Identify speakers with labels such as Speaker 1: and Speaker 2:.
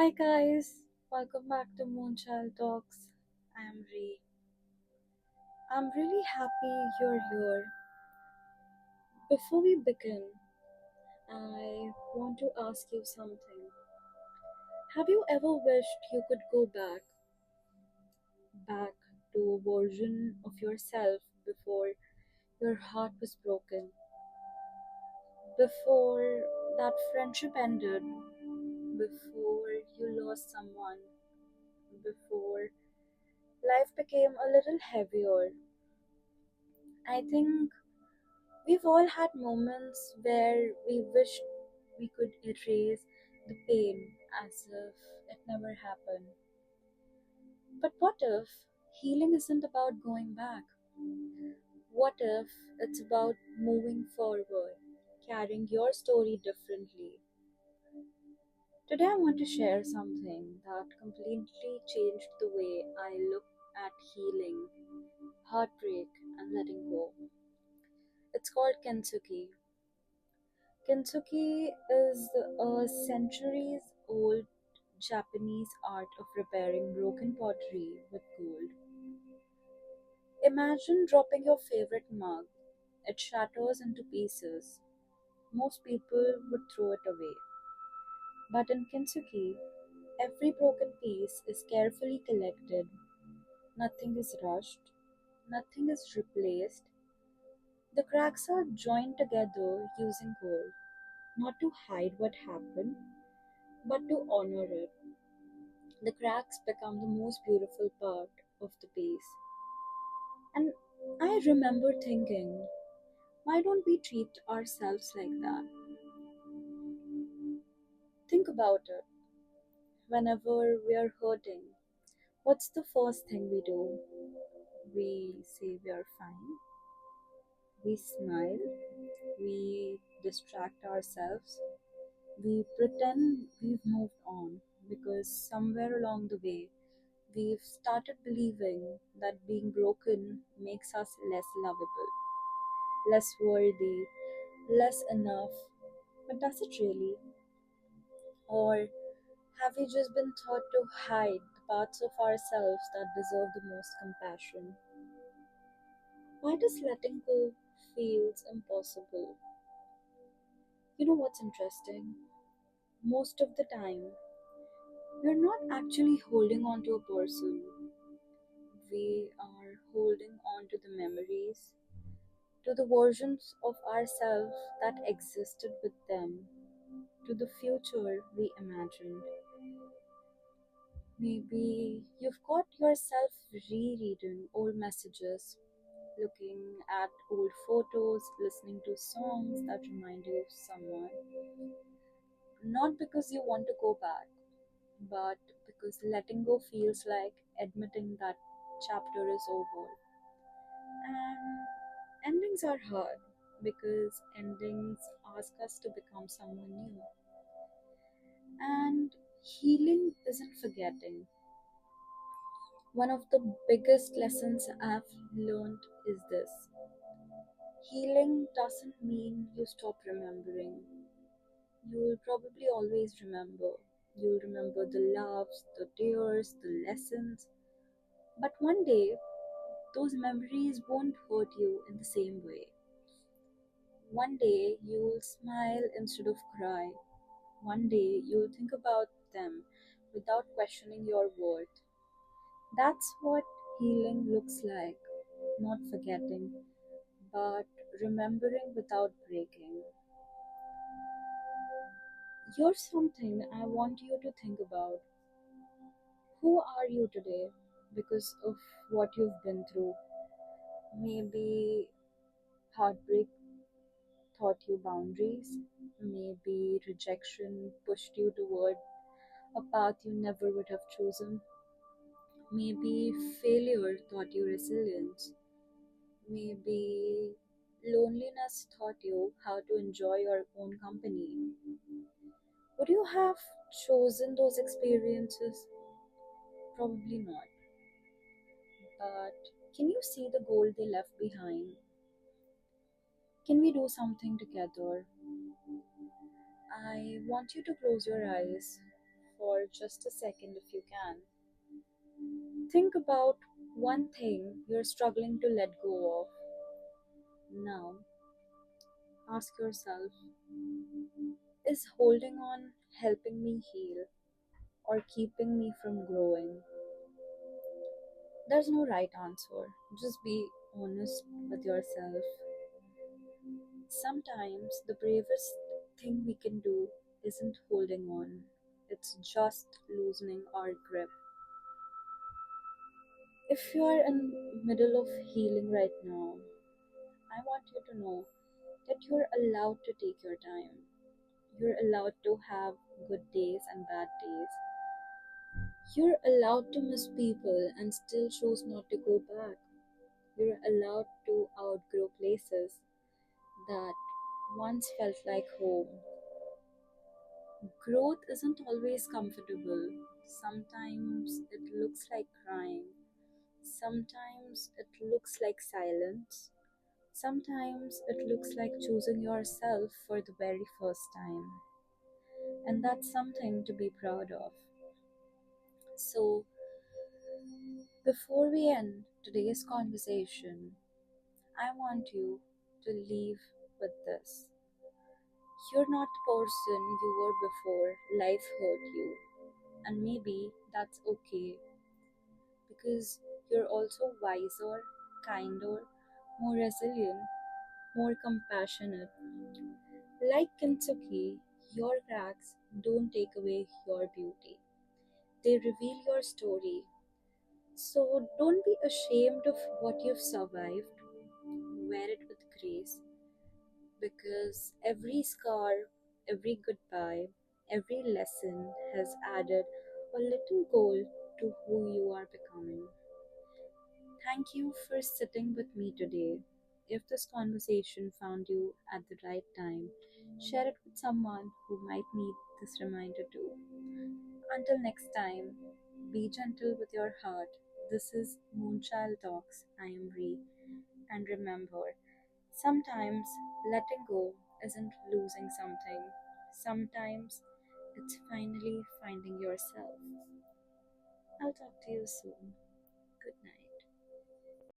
Speaker 1: Hi guys, welcome back to Moonchild Talks. I'm Ree. I'm really happy you're here. Before we begin, I want to ask you something. Have you ever wished you could go back to a version of yourself before your heart was broken, before that friendship ended, before you lost someone, before life became a little heavier? I think we've all had moments where we wished we could erase the pain as if it never happened. But what if healing isn't about going back? What if it's about moving forward, carrying your story differently? Today, I want to share something that completely changed the way I look at healing, heartbreak, and letting go. It's called Kintsugi. Kintsugi is a centuries old Japanese art of repairing broken pottery with gold. Imagine dropping your favorite mug. It shatters into pieces. Most people would throw it away. But in Kintsugi, every broken piece is carefully collected. Nothing is rushed. Nothing is replaced. The cracks are joined together using gold, not to hide what happened, but to honor it. The cracks become the most beautiful part of the piece. And I remember thinking, why don't we treat ourselves like that? Think about it. Whenever we are hurting, what's the first thing we do? We say we are fine, we smile, we distract ourselves, we pretend we've moved on because somewhere along the way we've started believing that being broken makes us less lovable, less worthy, less enough. But does it really? Or have we just been taught to hide the parts of ourselves that deserve the most compassion? Why does letting go feels impossible? You know what's interesting? Most of the time, we're not actually holding on to a person. We are holding on to the memories, to the versions of ourselves that existed with them, to the future we imagined. Maybe you've caught yourself rereading old messages, looking at old photos, listening to songs that remind you of someone. Not because you want to go back, but because letting go feels like admitting that chapter is over. And endings are hard because endings ask us to become someone new. And healing isn't forgetting. One of the biggest lessons I've learned is this: healing doesn't mean you stop remembering. You'll probably always remember. You'll remember the loves, the tears, the lessons. But one day, those memories won't hurt you in the same way. One day, you'll smile instead of cry. One day, you'll think about them without questioning your worth. That's what healing looks like. Not forgetting, but remembering without breaking. Here's something I want you to think about. Who are you today because of what you've been through? Maybe heartbreak taught you boundaries. Maybe rejection pushed you toward a path you never would have chosen. Maybe failure taught you resilience. Maybe loneliness taught you how to enjoy your own company. Would you have chosen those experiences? Probably not. But can you see the gold they left behind? Can we do something together? I want you to close your eyes for just a second if you can. Think about one thing you're struggling to let go of. Now, ask yourself, is holding on helping me heal or keeping me from growing? There's no right answer. Just be honest with yourself. Sometimes the bravest thing we can do isn't holding on, it's just loosening our grip. If you are in the middle of healing right now, I want you to know that you're allowed to take your time. You're allowed to have good days and bad days. You're allowed to miss people and still choose not to go back. You're allowed to outgrow places that once felt like home. Growth isn't always comfortable. Sometimes it looks like crying. Sometimes it looks like silence. Sometimes it looks like choosing yourself for the very first time. And that's something to be proud of. So, before we end today's conversation, I want you to leave with this. You're not the person you were before life hurt you, and maybe that's okay because you're also wiser, kinder, more resilient, more compassionate. Like Kintsugi, your cracks don't take away your beauty, they reveal your story. So don't be ashamed of what you've survived, wear it with grace because every scar, every goodbye, every lesson has added a little gold to who you are becoming. Thank you for sitting with me today. If this conversation found you at the right time, share it with someone who might need this reminder too. Until next time, be gentle with your heart. This is Moonchild Talks. I am Ree. And remember, sometimes letting go isn't losing something, sometimes it's finally finding yourself. I'll talk to you soon. Good night.